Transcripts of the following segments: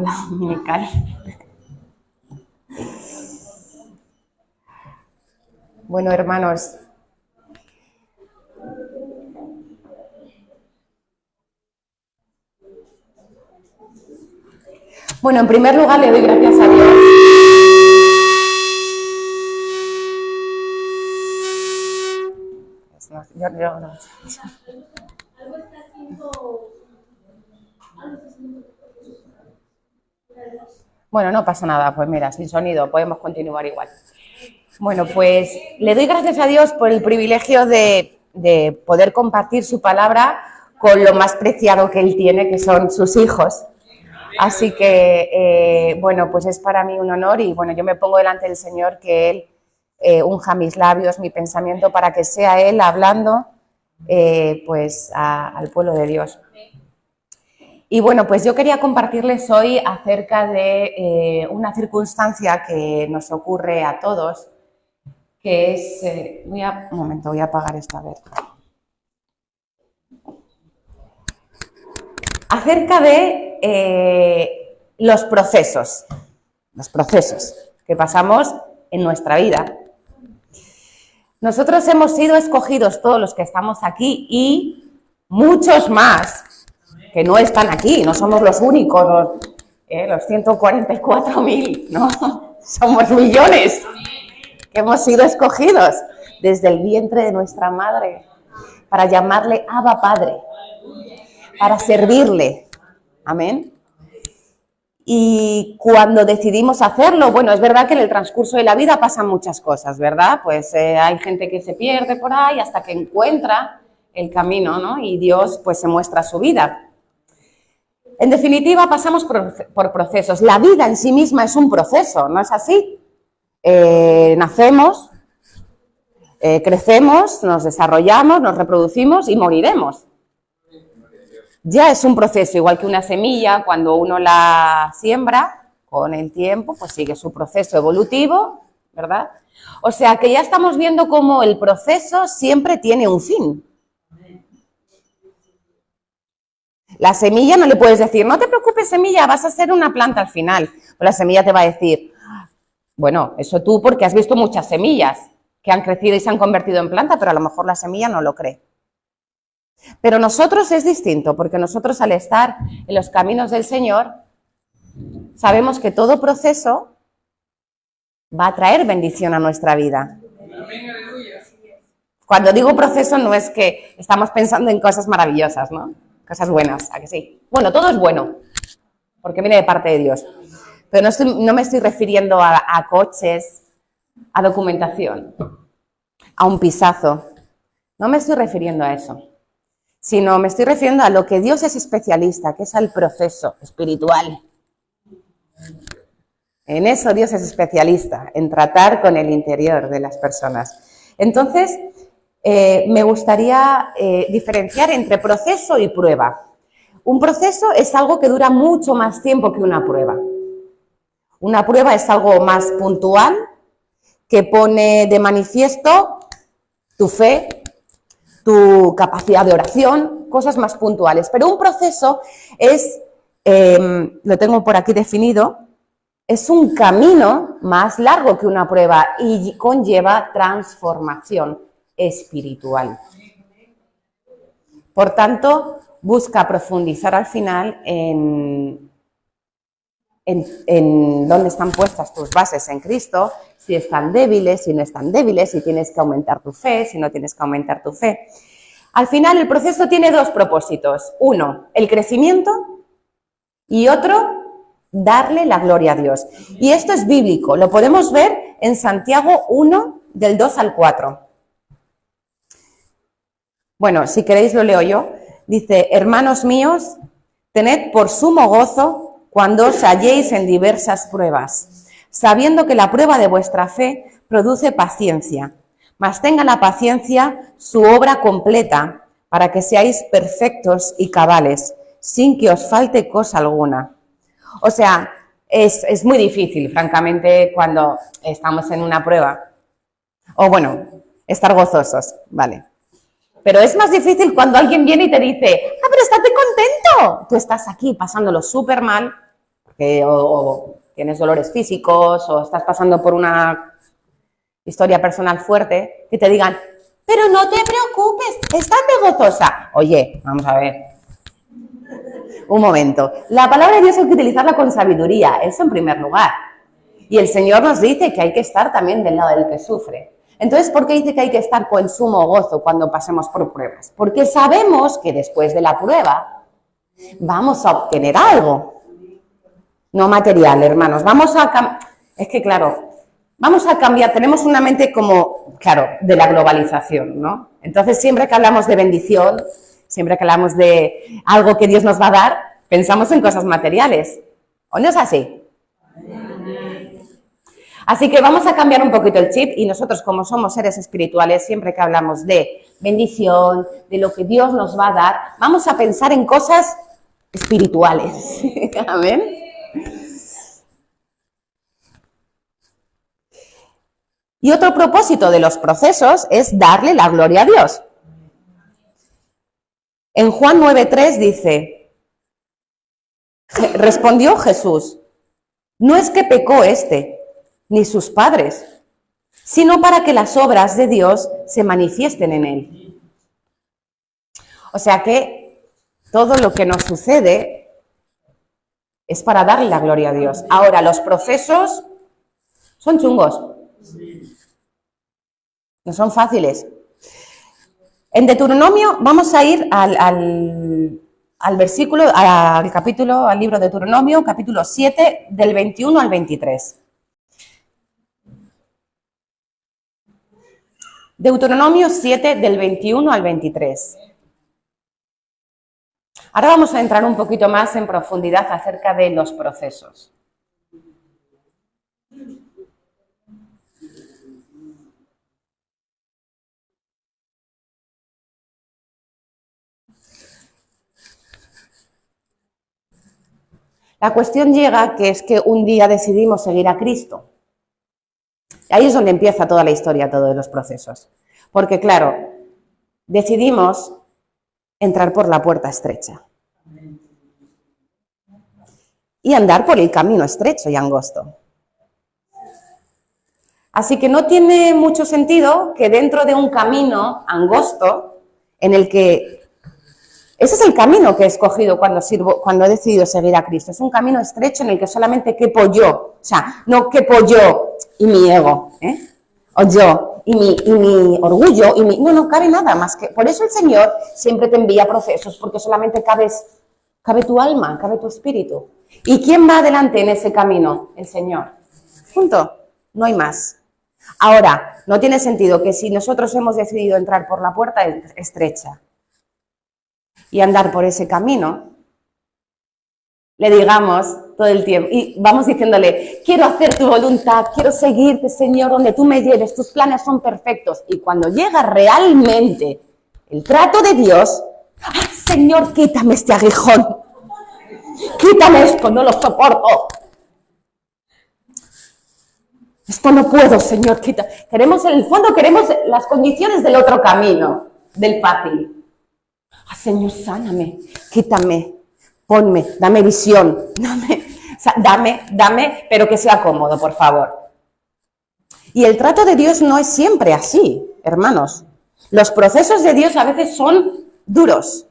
escuela dominical. Bueno, hermanos, bueno, en primer lugar le doy gracias a Dios. No. Bueno, no pasa nada, pues mira, sin sonido, podemos continuar igual. Bueno, pues le doy gracias a Dios por el privilegio de poder compartir su palabra con lo más preciado que Él tiene, que son sus hijos. Así que, bueno, pues es para mí un honor y, bueno, yo me pongo delante del Señor que Él unja mis labios, mi pensamiento, para que sea Él hablando, pues, al pueblo de Dios. Y bueno, pues yo quería compartirles hoy acerca de una circunstancia que nos ocurre a todos, que es... un momento, voy a apagar esto, a ver. Acerca de los procesos que pasamos en nuestra vida. Nosotros hemos sido escogidos, todos los que estamos aquí, y muchos más que no están aquí, no somos los únicos, los 144.000, ¿no? Somos millones que hemos sido escogidos desde el vientre de nuestra madre para llamarle Abba Padre, para servirle. Amén. Y cuando decidimos hacerlo, bueno, es verdad que en el transcurso de la vida pasan muchas cosas, ¿verdad? Pues hay gente que se pierde por ahí hasta que encuentra el camino, ¿no? Y Dios, pues, se muestra su vida. En definitiva, pasamos por procesos. La vida en sí misma es un proceso, ¿no es así? Nacemos, crecemos, nos desarrollamos, nos reproducimos y moriremos. Ya es un proceso, igual que una semilla, cuando uno la siembra, con el tiempo, pues sigue su proceso evolutivo, ¿verdad? O sea, que ya estamos viendo cómo el proceso siempre tiene un fin. La semilla no le puedes decir, no te preocupes, semilla, vas a ser una planta al final. O la semilla te va a decir, bueno, eso tú porque has visto muchas semillas que han crecido y se han convertido en planta, pero a lo mejor la semilla no lo cree. Pero nosotros es distinto, porque nosotros al estar en los caminos del Señor, sabemos que todo proceso va a traer bendición a nuestra vida. Cuando digo proceso no es que estamos pensando en cosas maravillosas, ¿no? Cosas buenas, ¿a que sí? Bueno, todo es bueno, porque viene de parte de Dios. Pero no me estoy refiriendo a coches, a documentación, a un pisazo. No me estoy refiriendo a eso, sino me estoy refiriendo a lo que Dios es especialista, que es al proceso espiritual. En eso Dios es especialista, en tratar con el interior de las personas. Entonces, me gustaría diferenciar entre proceso y prueba. Un proceso es algo que dura mucho más tiempo que una prueba. Una prueba es algo más puntual, que pone de manifiesto tu fe, tu capacidad de oración, cosas más puntuales. Pero un proceso es, lo tengo por aquí definido, es un camino más largo que una prueba y conlleva transformación espiritual. Por tanto, busca profundizar al final en dónde están puestas tus bases en Cristo, si están débiles, si no están débiles, si tienes que aumentar tu fe, si no tienes que aumentar tu fe. Al final, el proceso tiene dos propósitos. Uno, el crecimiento, y otro, darle la gloria a Dios. Y esto es bíblico, lo podemos ver en Santiago 1, del 2 al 4. Bueno, si queréis lo leo yo. Dice, hermanos míos, tened por sumo gozo cuando os halléis en diversas pruebas, sabiendo que la prueba de vuestra fe produce paciencia, mas tenga la paciencia su obra completa, para que seáis perfectos y cabales, sin que os falte cosa alguna. O sea, es muy difícil, francamente, cuando estamos en una prueba. O bueno, estar gozosos, vale. Pero es más difícil cuando alguien viene y te dice, pero estate contento. Tú estás aquí pasándolo súper mal, o tienes dolores físicos o estás pasando por una historia personal fuerte, que te digan, pero no te preocupes, estate gozosa. Oye, vamos a ver. Un momento. La palabra de Dios hay que utilizarla con sabiduría, eso en primer lugar. Y el Señor nos dice que hay que estar también del lado del que sufre. Entonces, ¿por qué dice que hay que estar con sumo gozo cuando pasemos por pruebas? Porque sabemos que después de la prueba vamos a obtener algo. No material, hermanos. Es que, claro, vamos a cambiar. Tenemos una mente como, claro, de la globalización, ¿no? Entonces, siempre que hablamos de bendición, siempre que hablamos de algo que Dios nos va a dar, pensamos en cosas materiales. ¿O no es así? Así que vamos a cambiar un poquito el chip y nosotros, como somos seres espirituales, siempre que hablamos de bendición, de lo que Dios nos va a dar, vamos a pensar en cosas espirituales. Amén. Y otro propósito de los procesos es darle la gloria a Dios. En Juan 9:3 dice, respondió Jesús, no es que pecó ni sus padres, sino para que las obras de Dios se manifiesten en él. O sea que todo lo que nos sucede es para darle la gloria a Dios. Ahora, los procesos son chungos, no son fáciles. En Deuteronomio vamos a ir al versículo, al libro de Deuteronomio, capítulo 7, del 21 al 23. Deuteronomio 7, del 21 al 23. Ahora vamos a entrar un poquito más en profundidad acerca de los procesos. La cuestión llega que es que un día decidimos seguir a Cristo. Ahí es donde empieza toda la historia, todos los procesos. Porque claro, decidimos entrar por la puerta estrecha y andar por el camino estrecho y angosto. Así que no tiene mucho sentido que dentro de un camino angosto, en el que ese es el camino que he escogido cuando he decidido seguir a Cristo. Es un camino estrecho en el que solamente quepo yo. O sea, no quepo yo y mi ego, o yo y mi orgullo. No cabe nada más que... Por eso el Señor siempre te envía procesos, porque solamente cabe tu alma, cabe tu espíritu. ¿Y quién va adelante en ese camino? El Señor. Punto. No hay más. Ahora, no tiene sentido que si nosotros hemos decidido entrar por la puerta estrecha y andar por ese camino, le digamos todo el tiempo, y vamos diciéndole, quiero hacer tu voluntad, quiero seguirte, Señor, donde tú me lleves, tus planes son perfectos. Y cuando llega realmente el trato de Dios, ¡ay, Señor, quítame este aguijón! ¡Quítame esto, no lo soporto! Esto no puedo, Señor, quita. En el fondo queremos las condiciones del otro camino, del fácil. Ah, Señor, sáname, quítame, ponme, dame visión, dame, pero que sea cómodo, por favor. Y el trato de Dios no es siempre así, hermanos. Los procesos de Dios a veces son duros.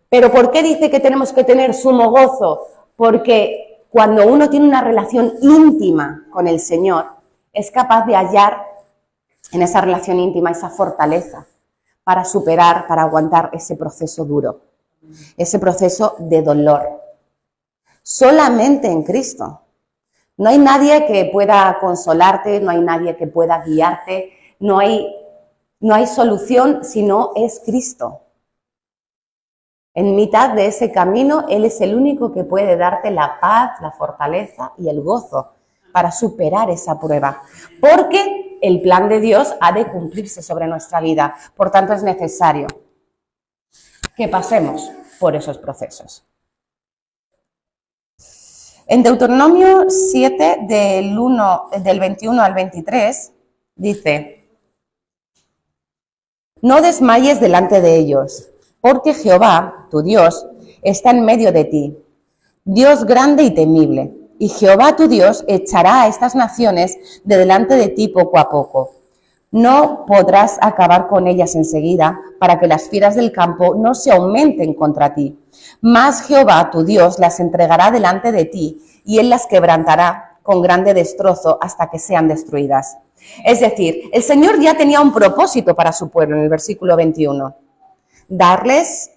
Pero ¿por qué dice que tenemos que tener sumo gozo? Porque cuando uno tiene una relación íntima con el Señor, es capaz de hallar en esa relación íntima esa fortaleza para superar, para aguantar ese proceso duro, ese proceso de dolor. Solamente en Cristo. No hay nadie que pueda consolarte, no hay nadie que pueda guiarte, no hay solución si no es Cristo. En mitad de ese camino, Él es el único que puede darte la paz, la fortaleza y el gozo para superar esa prueba. Porque el plan de Dios ha de cumplirse sobre nuestra vida. Por tanto, es necesario que pasemos por esos procesos. En Deuteronomio 7, del 21 al 23, dice: no desmayes delante de ellos, porque Jehová, tu Dios, está en medio de ti, Dios grande y temible, y Jehová tu Dios echará a estas naciones de delante de ti poco a poco. No podrás acabar con ellas enseguida, para que las fieras del campo no se aumenten contra ti. Mas Jehová tu Dios las entregará delante de ti, y él las quebrantará con grande destrozo hasta que sean destruidas. Es decir, el Señor ya tenía un propósito para su pueblo en el versículo 21. Darles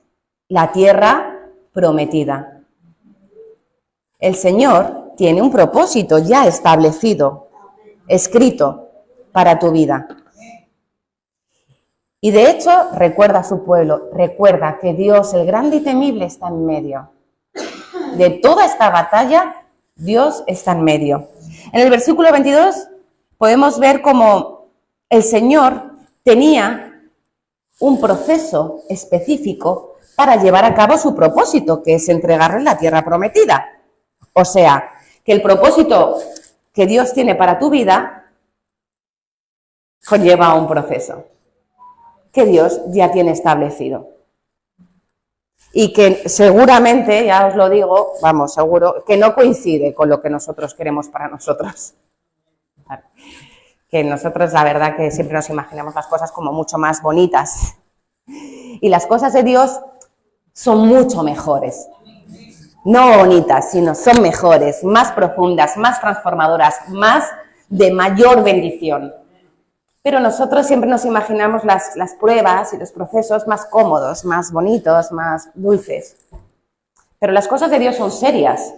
la tierra prometida. El Señor tiene un propósito ya establecido, escrito para tu vida. Y de hecho, recuerda a su pueblo, recuerda que Dios, el grande y temible, está en medio. De toda esta batalla, Dios está en medio. En el versículo 22 podemos ver cómo el Señor tenía un proceso específico para llevar a cabo su propósito, que es entregarle la tierra prometida. O sea, que el propósito que Dios tiene para tu vida conlleva un proceso que Dios ya tiene establecido. Y que seguramente, ya os lo digo, vamos, seguro, que no coincide con lo que nosotros queremos para nosotros. Que nosotros, la verdad, que siempre nos imaginamos las cosas como mucho más bonitas. Y las cosas de Dios son mucho mejores. No bonitas, sino son mejores, más profundas, más transformadoras, más de mayor bendición. Pero nosotros siempre nos imaginamos las pruebas y los procesos más cómodos, más bonitos, más dulces. Pero las cosas de Dios son serias.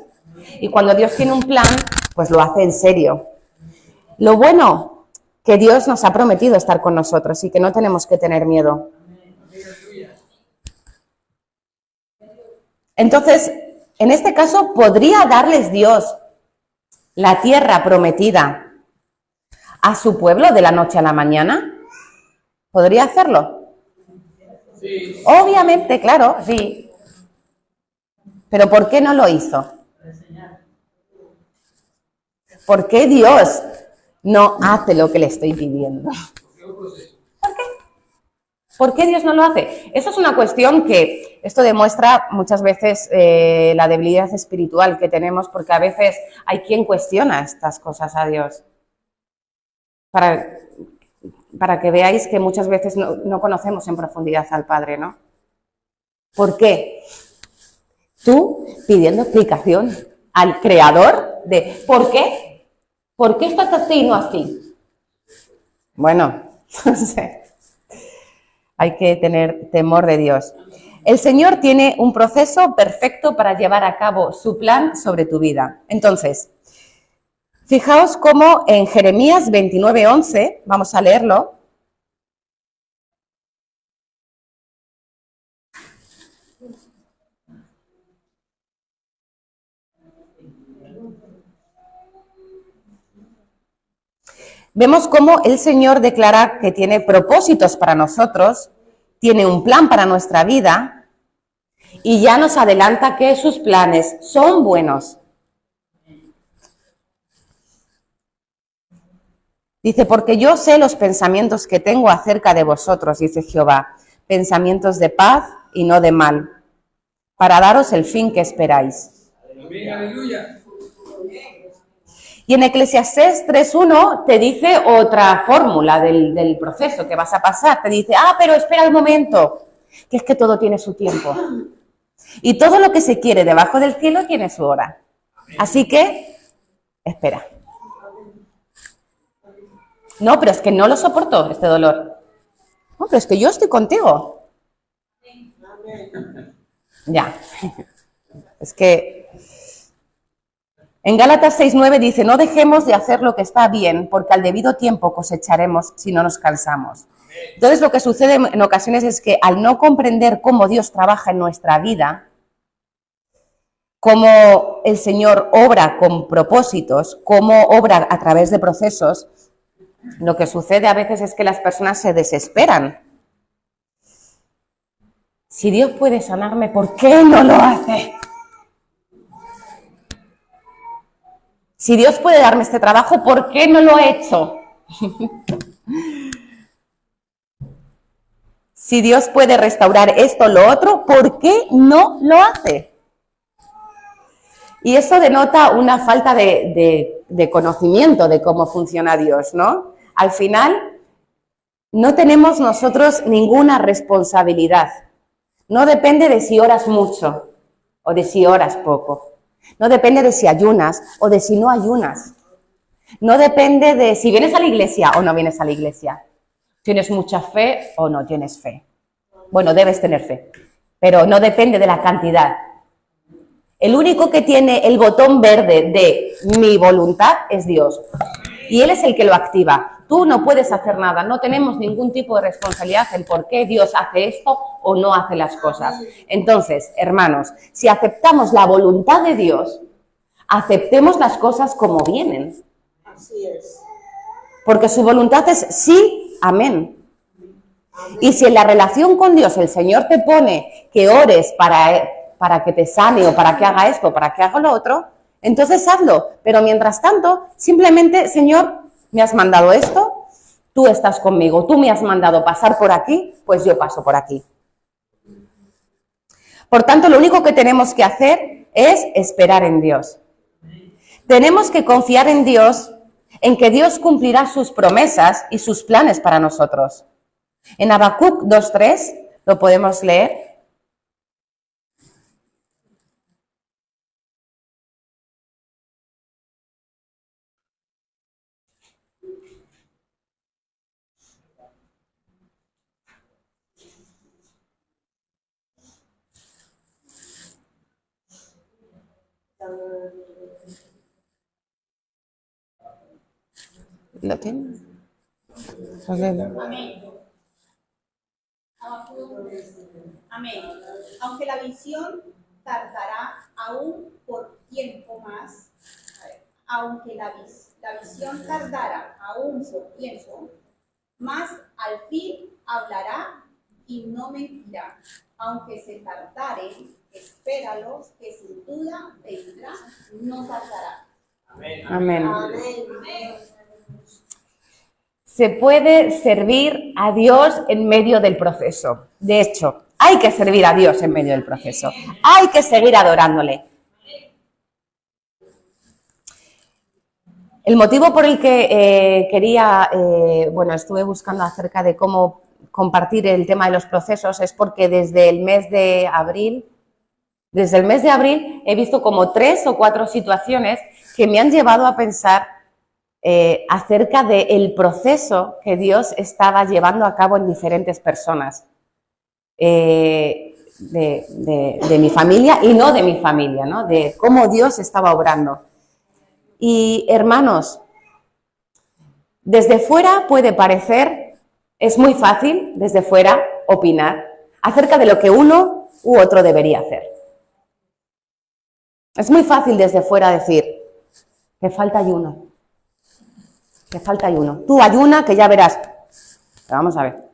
Y cuando Dios tiene un plan, pues lo hace en serio. Lo bueno, que Dios nos ha prometido estar con nosotros y que no tenemos que tener miedo. Entonces, en este caso, ¿podría darles Dios la tierra prometida a su pueblo de la noche a la mañana? ¿Podría hacerlo? Sí. Obviamente, claro, sí. Pero ¿por qué no lo hizo? ¿Por qué Dios no hace lo que le estoy pidiendo? ¿Por qué? ¿Por qué Dios no lo hace? Eso es una cuestión que esto demuestra muchas veces la debilidad espiritual que tenemos, porque a veces hay quien cuestiona estas cosas a Dios. Para que veáis que muchas veces no conocemos en profundidad al Padre, ¿no? ¿Por qué? Tú pidiendo explicación al Creador de ¿por qué? ¿Por qué esto está así y no así? Bueno, no sé. Hay que tener temor de Dios. El Señor tiene un proceso perfecto para llevar a cabo su plan sobre tu vida. Entonces, fijaos cómo en Jeremías 29:11, vamos a leerlo. Vemos cómo el Señor declara que tiene propósitos para nosotros, tiene un plan para nuestra vida y ya nos adelanta que sus planes son buenos. Dice, porque yo sé los pensamientos que tengo acerca de vosotros, dice Jehová, pensamientos de paz y no de mal, para daros el fin que esperáis. Aleluya. Y en Eclesiastés 3:1 te dice otra fórmula del proceso que vas a pasar. Te dice, pero espera un momento, que es que todo tiene su tiempo. Y todo lo que se quiere debajo del cielo tiene su hora. Así que, espera. No, pero es que no lo soporto, este dolor. No, pero es que yo estoy contigo. Ya. Es que... En Gálatas 6:9 dice, no dejemos de hacer lo que está bien, porque al debido tiempo cosecharemos si no nos cansamos. Entonces, lo que sucede en ocasiones es que al no comprender cómo Dios trabaja en nuestra vida, cómo el Señor obra con propósitos, cómo obra a través de procesos, lo que sucede a veces es que las personas se desesperan. Si Dios puede sanarme, ¿por qué no lo hace? Si Dios puede darme este trabajo, ¿por qué no lo ha hecho? Si Dios puede restaurar esto o lo otro, ¿por qué no lo hace? Y eso denota una falta de conocimiento de cómo funciona Dios, ¿no? Al final, no tenemos nosotros ninguna responsabilidad. No depende de si oras mucho o de si oras poco. No depende de si ayunas o de si no ayunas. No depende de si vienes a la iglesia o no vienes a la iglesia. ¿Tienes mucha fe o no tienes fe? Bueno, debes tener fe, pero no depende de la cantidad. El único que tiene el botón verde de mi voluntad es Dios. Y Él es el que lo activa. Tú no puedes hacer nada, no tenemos ningún tipo de responsabilidad en por qué Dios hace esto o no hace las cosas. Entonces, hermanos, si aceptamos la voluntad de Dios, aceptemos las cosas como vienen. Así es. Porque su voluntad es sí, amén. Y si en la relación con Dios el Señor te pone que ores para que te sane o para que haga esto o para que haga lo otro, entonces hazlo. Pero mientras tanto, simplemente, Señor, me has mandado esto, tú estás conmigo, tú me has mandado pasar por aquí, pues yo paso por aquí. Por tanto, lo único que tenemos que hacer es esperar en Dios. Tenemos que confiar en Dios, en que Dios cumplirá sus promesas y sus planes para nosotros. En Habacuc 2:3 lo podemos leer. ¿Lo tienes? Amén. Aunque la visión tardará aún por tiempo más, aunque la visión tardará aún por tiempo, más al fin hablará y no mentirá. Aunque se tardare, espéralo, que sin duda vendrá, no tardará. Amén. Amén. Se puede servir a Dios en medio del proceso. De hecho, hay que servir a Dios en medio del proceso. Hay que seguir adorándole. El motivo por el que estuve buscando acerca de cómo compartir el tema de los procesos es porque desde el mes de abril he visto como 3 o 4 situaciones que me han llevado a pensar acerca del proceso que Dios estaba llevando a cabo en diferentes personas de mi familia y no de mi familia, ¿no? De cómo Dios estaba obrando. Y hermanos, desde fuera puede parecer, es muy fácil desde fuera opinar acerca de lo que uno u otro debería hacer. Es muy fácil desde fuera decir, que falta ayuno. Te falta ayuno. Tú ayuna que ya verás. Pero vamos a ver.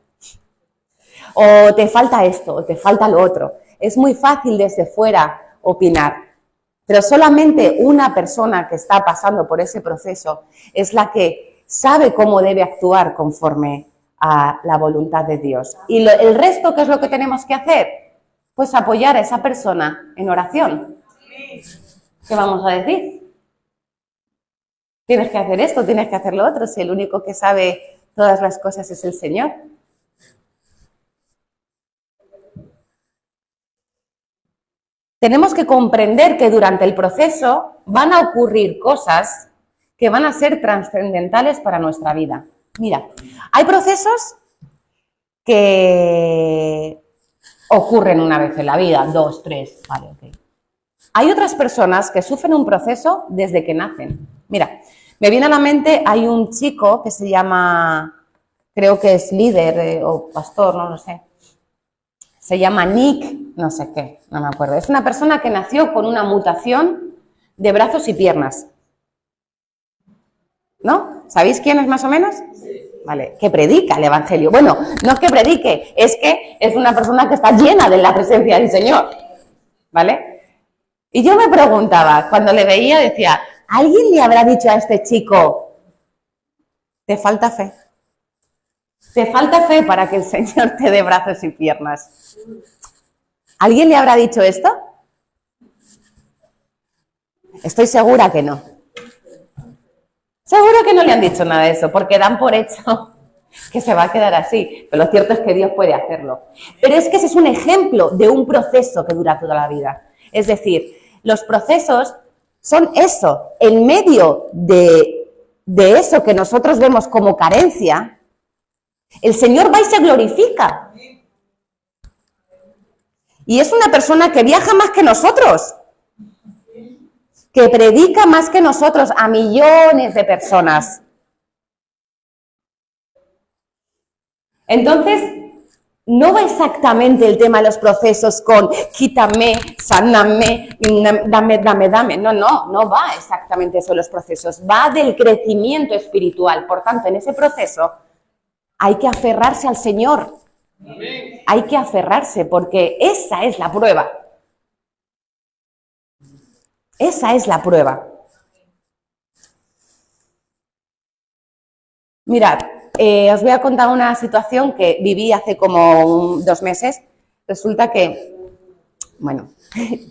O te falta esto, o te falta lo otro. Es muy fácil desde fuera opinar. Pero solamente una persona que está pasando por ese proceso es la que sabe cómo debe actuar conforme a la voluntad de Dios. Y el resto, ¿qué es lo que tenemos que hacer? Pues apoyar a esa persona en oración. ¿Qué vamos a decir? Tienes que hacer esto, tienes que hacer lo otro, si el único que sabe todas las cosas es el Señor. Tenemos que comprender que durante el proceso van a ocurrir cosas que van a ser trascendentales para nuestra vida. Mira, hay procesos que ocurren una vez en la vida, 2, 3, vale, ok. Hay otras personas que sufren un proceso desde que nacen. Mira, me viene a la mente, hay un chico que se llama, creo que es líder o pastor, no lo sé. Se llama Nick, no sé qué, no me acuerdo. Es una persona que nació con una mutación de brazos y piernas. ¿No? ¿Sabéis quién es más o menos? Vale, que predica el Evangelio. Bueno, no es que predique, es que es una persona que está llena de la presencia del Señor. ¿Vale? Y yo me preguntaba, cuando le veía, decía, ¿alguien le habrá dicho a este chico, te falta fe? Te falta fe para que el Señor te dé brazos y piernas. ¿Alguien le habrá dicho esto? Estoy segura que no. Seguro que no le han dicho nada de eso, porque dan por hecho que se va a quedar así. Pero lo cierto es que Dios puede hacerlo. Pero es que ese es un ejemplo de un proceso que dura toda la vida. Es decir, los procesos son eso, en medio de eso que nosotros vemos como carencia, el Señor va y se glorifica. Y es una persona que viaja más que nosotros, que predica más que nosotros a millones de personas. Entonces, no va exactamente el tema de los procesos con quítame, sáname, dame. No va exactamente eso de los procesos. Va del crecimiento espiritual. Por tanto, en ese proceso hay que aferrarse al Señor. Amén. Hay que aferrarse porque esa es la prueba. Esa es la prueba. Mirad, os voy a contar una situación que viví hace como 2 meses. Resulta que, bueno,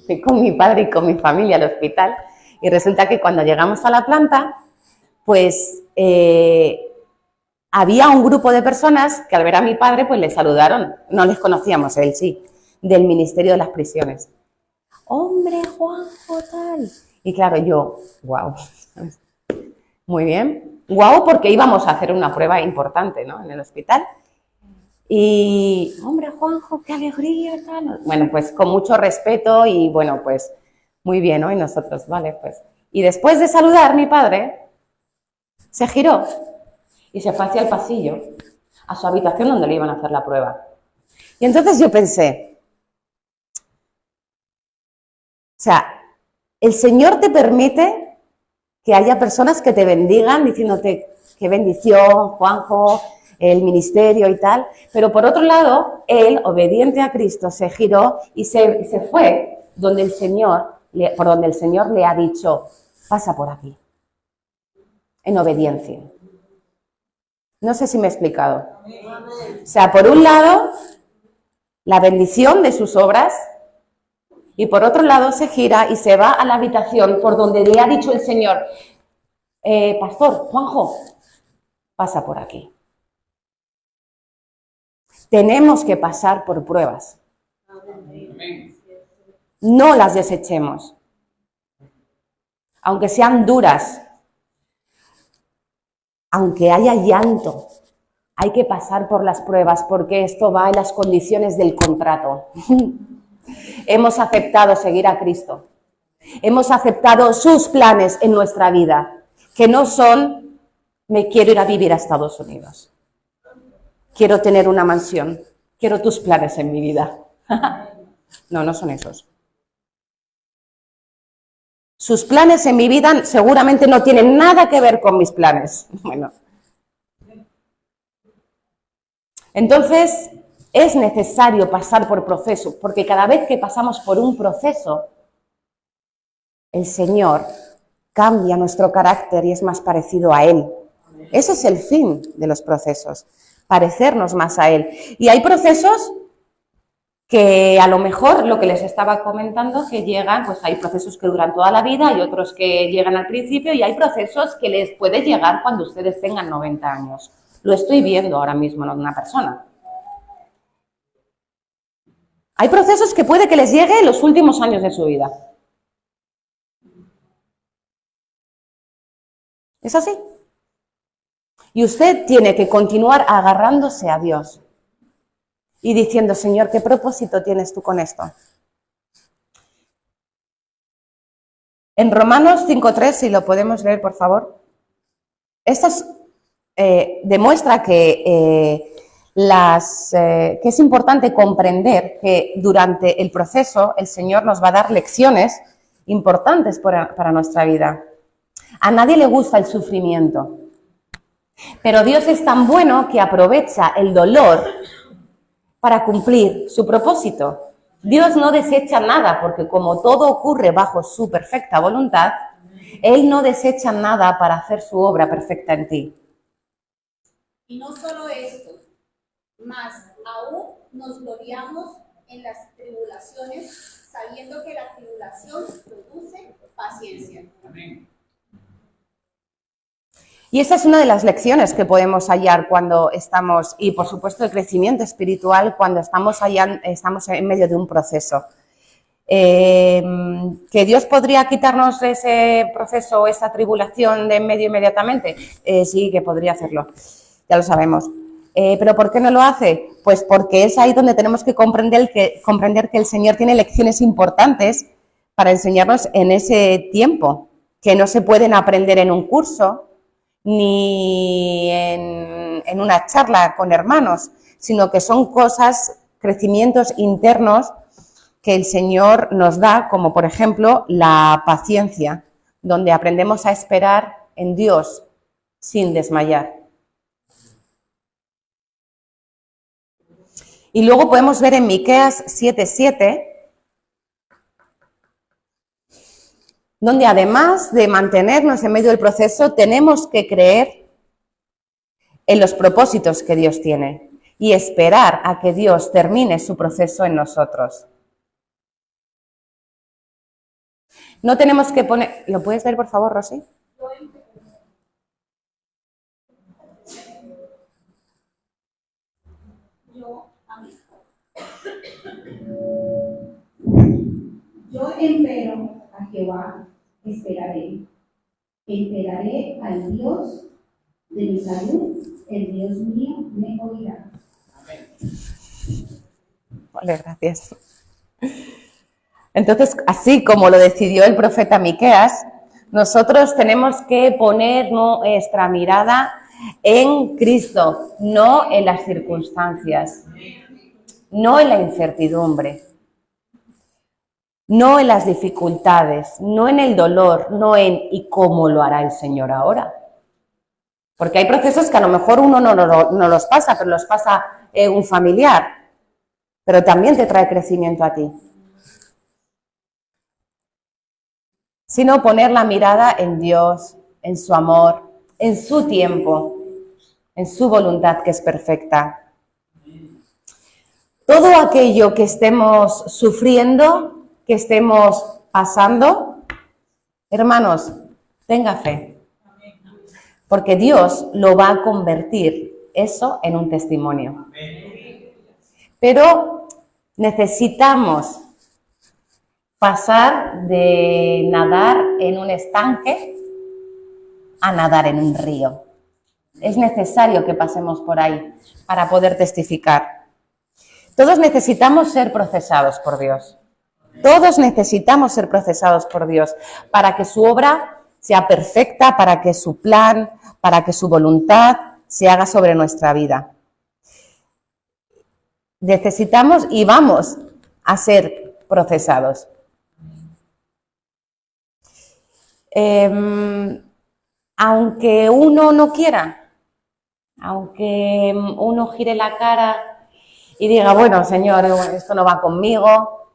fui con mi padre y con mi familia al hospital y resulta que cuando llegamos a la planta, pues había un grupo de personas que al ver a mi padre, pues le saludaron. No les conocíamos, él sí, del Ministerio de las Prisiones. ¡Hombre, Juanjo, tal! Y claro, yo, guau, muy bien. Guau, porque íbamos a hacer una prueba importante, ¿no? En el hospital. Y, hombre, Juanjo, qué alegría, tal. Bueno, pues con mucho respeto y, bueno, pues muy bien, ¿no? Y nosotros, vale, pues. Y después de saludar, mi padre se giró y se fue hacia el pasillo, a su habitación donde le iban a hacer la prueba. Y entonces yo pensé, o sea, el Señor te permite que haya personas que te bendigan diciéndote qué bendición, Juanjo, el ministerio y tal, pero por otro lado, él, obediente a Cristo, se giró y se fue donde el Señor, por donde el Señor le ha dicho, pasa por aquí, en obediencia. No sé si me he explicado. O sea, por un lado, la bendición de sus obras, y por otro lado se gira y se va a la habitación por donde le ha dicho el Señor, pastor, Juanjo, pasa por aquí. Tenemos que pasar por pruebas. No las desechemos. Aunque sean duras, aunque haya llanto, hay que pasar por las pruebas porque esto va en las condiciones del contrato. Hemos aceptado seguir a Cristo. Hemos aceptado sus planes en nuestra vida, que no son, me quiero ir a vivir a Estados Unidos. Quiero tener una mansión. Quiero tus planes en mi vida. No, no son esos. Sus planes en mi vida seguramente no tienen nada que ver con mis planes. Bueno. Entonces, es necesario pasar por procesos, porque cada vez que pasamos por un proceso, el Señor cambia nuestro carácter y es más parecido a Él. Ese es el fin de los procesos, parecernos más a Él. Y hay procesos que a lo mejor, lo que les estaba comentando, que llegan, pues hay procesos que duran toda la vida, hay otros que llegan al principio y hay procesos que les puede llegar cuando ustedes tengan 90 años. Lo estoy viendo ahora mismo en una persona. Hay procesos que puede que les llegue en los últimos años de su vida. ¿Es así? Y usted tiene que continuar agarrándose a Dios y diciendo, Señor, ¿qué propósito tienes tú con esto? En Romanos 5:3, si lo podemos ver, por favor. Esto demuestra que es importante comprender que durante el proceso el Señor nos va a dar lecciones importantes para nuestra vida. A nadie le gusta el sufrimiento, pero Dios es tan bueno que aprovecha el dolor para cumplir su propósito. Dios no desecha nada, porque como todo ocurre bajo su perfecta voluntad, Él no desecha nada para hacer su obra perfecta en ti. Y no solo esto, Mas aún nos gloriamos en las tribulaciones, sabiendo que la tribulación produce paciencia. Amén. Y esa es una de las lecciones que podemos hallar cuando estamos, y por supuesto el crecimiento espiritual cuando estamos en medio de un proceso. ¿Que Dios podría quitarnos ese proceso o esa tribulación de en medio inmediatamente? Sí, que podría hacerlo, ya lo sabemos. ¿Pero por qué no lo hace? Pues porque es ahí donde tenemos que comprender que el Señor tiene lecciones importantes para enseñarnos en ese tiempo, que no se pueden aprender en un curso ni en una charla con hermanos, sino que son cosas, crecimientos internos que el Señor nos da, como por ejemplo la paciencia, donde aprendemos a esperar en Dios sin desmayar. Y luego podemos ver en Miqueas 7:7, donde además de mantenernos en medio del proceso, tenemos que creer en los propósitos que Dios tiene y esperar a que Dios termine su proceso en nosotros. No tenemos que poner... ¿Lo puedes leer, por favor, Rosy? Yo empero a Jehová esperaré al Dios de mi salud, el Dios mío me oirá. Amén. Vale, gracias. Entonces, así como lo decidió el profeta Miqueas, nosotros tenemos que poner nuestra mirada en Cristo, no en las circunstancias, no en la incertidumbre, no en las dificultades, no en el dolor, no en ¿y cómo lo hará el Señor ahora? Porque hay procesos que a lo mejor uno no los pasa, pero los pasa un familiar, pero también te trae crecimiento a ti. Sino poner la mirada en Dios, en su amor, en su tiempo, en su voluntad que es perfecta. Todo aquello que estemos sufriendo, que estemos pasando, hermanos, tenga fe, porque Dios lo va a convertir eso en un testimonio. Pero necesitamos pasar de nadar en un estanque a nadar en un río. Es necesario que pasemos por ahí para poder testificar. Todos necesitamos ser procesados por Dios. Todos necesitamos ser procesados por Dios para que su obra sea perfecta, para que su plan, para que su voluntad se haga sobre nuestra vida. Necesitamos y vamos a ser procesados. Aunque uno no quiera, aunque uno gire la cara y diga, bueno, Señor, esto no va conmigo,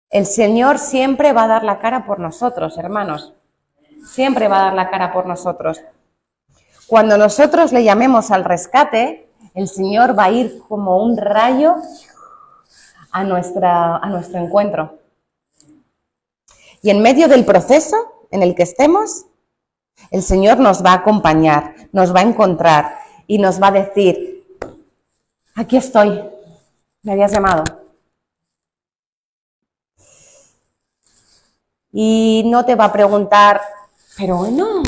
el Señor siempre va a dar la cara por nosotros, hermanos. Siempre va a dar la cara por nosotros. Cuando nosotros le llamemos al rescate, el Señor va a ir como un rayo a nuestro encuentro. Y en medio del proceso en el que estemos, el Señor nos va a acompañar, nos va a encontrar y nos va a decir, aquí estoy, me habías llamado. Y no te va a preguntar, pero bueno,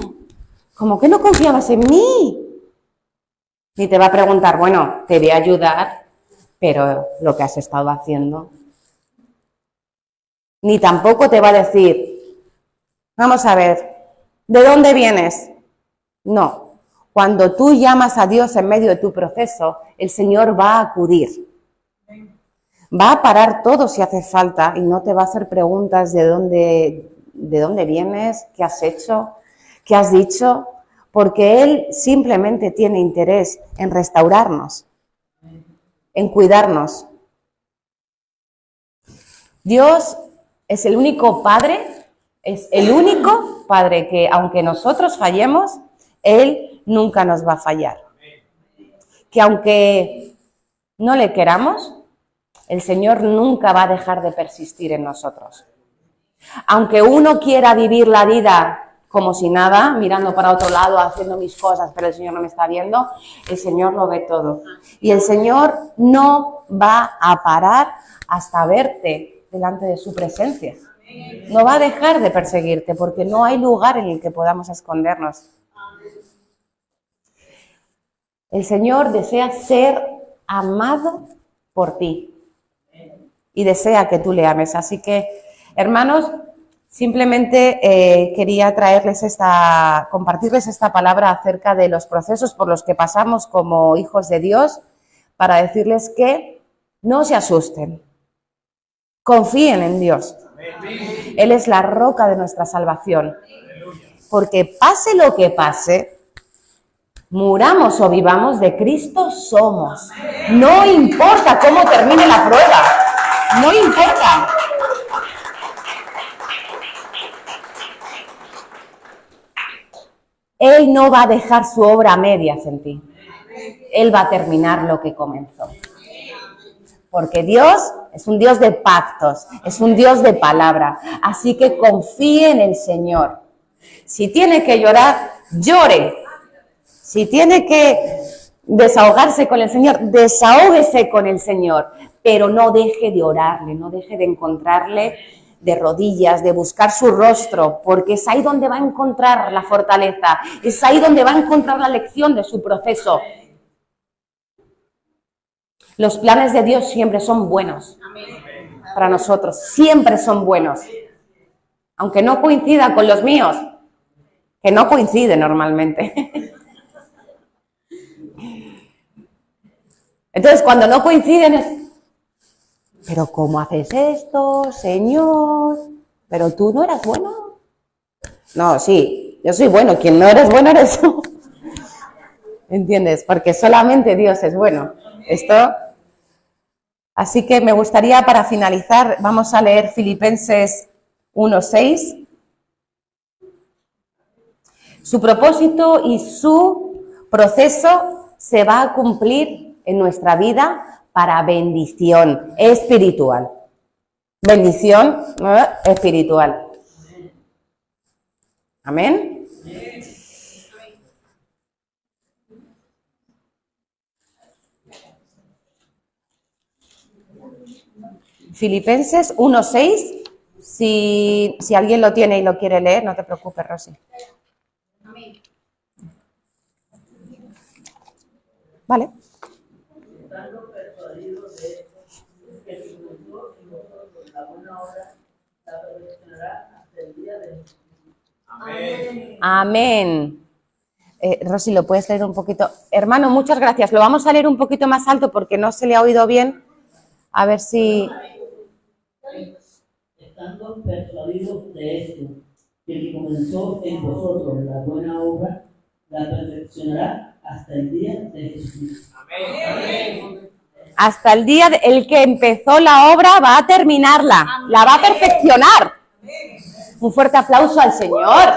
¿cómo que no confiabas en mí? Ni te va a preguntar, bueno, te voy a ayudar, pero lo que has estado haciendo. Ni tampoco te va a decir, vamos a ver, ¿de dónde vienes? No. Cuando tú llamas a Dios en medio de tu proceso, el Señor va a acudir. Va a parar todo si hace falta y no te va a hacer preguntas de dónde vienes, qué has hecho, qué has dicho, porque Él simplemente tiene interés en restaurarnos, en cuidarnos. Dios es el único Padre que, aunque nosotros fallemos, Él nunca nos va a fallar. que aunque no le queramos, el Señor nunca va a dejar de persistir en nosotros. Aunque uno quiera vivir la vida como si nada, mirando para otro lado, haciendo mis cosas, pero el Señor no me está viendo, el Señor lo ve todo. Y el Señor no va a parar hasta verte delante de su presencia. No va a dejar de perseguirte porque no hay lugar en el que podamos escondernos. El Señor desea ser amado por ti y desea que tú le ames. Así que, hermanos, simplemente quería compartirles esta palabra acerca de los procesos por los que pasamos como hijos de Dios, para decirles que no se asusten, confíen en Dios. Él es la roca de nuestra salvación. Porque pase lo que pase, muramos o vivamos, de Cristo somos. No importa cómo termine la prueba, no importa. Él no va a dejar su obra a medias en ti. Él va a terminar lo que comenzó. Porque Dios es un Dios de pactos, es un Dios de palabra. Así que confíe en el Señor. Si tiene que llorar, llore. Si tiene que desahogarse con el Señor, desahógese con el Señor. Pero no deje de orarle, no deje de encontrarle de rodillas, de buscar su rostro, porque es ahí donde va a encontrar la fortaleza, es ahí donde va a encontrar la lección de su proceso. Los planes de Dios siempre son buenos para nosotros, siempre son buenos. Aunque no coincida con los míos, que no coincide normalmente. Entonces, cuando no coinciden es, ¿pero cómo haces esto, Señor? ¿Pero tú no eras bueno? No, sí, yo soy bueno, quien no eres bueno eres tú. ¿Entiendes? Porque solamente Dios es bueno. Así que me gustaría, para finalizar, vamos a leer Filipenses 1:6. Su propósito y su proceso se va a cumplir en nuestra vida para bendición espiritual. Bendición espiritual. Amén. Filipenses 1:6. Si alguien lo tiene y lo quiere leer, no te preocupes, Rosy. Vale. Estando persuadidos de esto, que si comenzó en vosotros la buena obra, la perfeccionará hasta el día de Jesucristo. Amén. Amén. Rosy, ¿lo puedes leer un poquito? Hermano, muchas gracias. Lo vamos a leer un poquito más alto porque no se le ha oído bien. A ver si... Estando persuadidos de esto, que el que comenzó en vosotros la buena obra, la perfeccionará hasta el día de Jesucristo. Amén. Hasta el día el que empezó la obra va a terminarla, la va a perfeccionar. Un fuerte aplauso al Señor.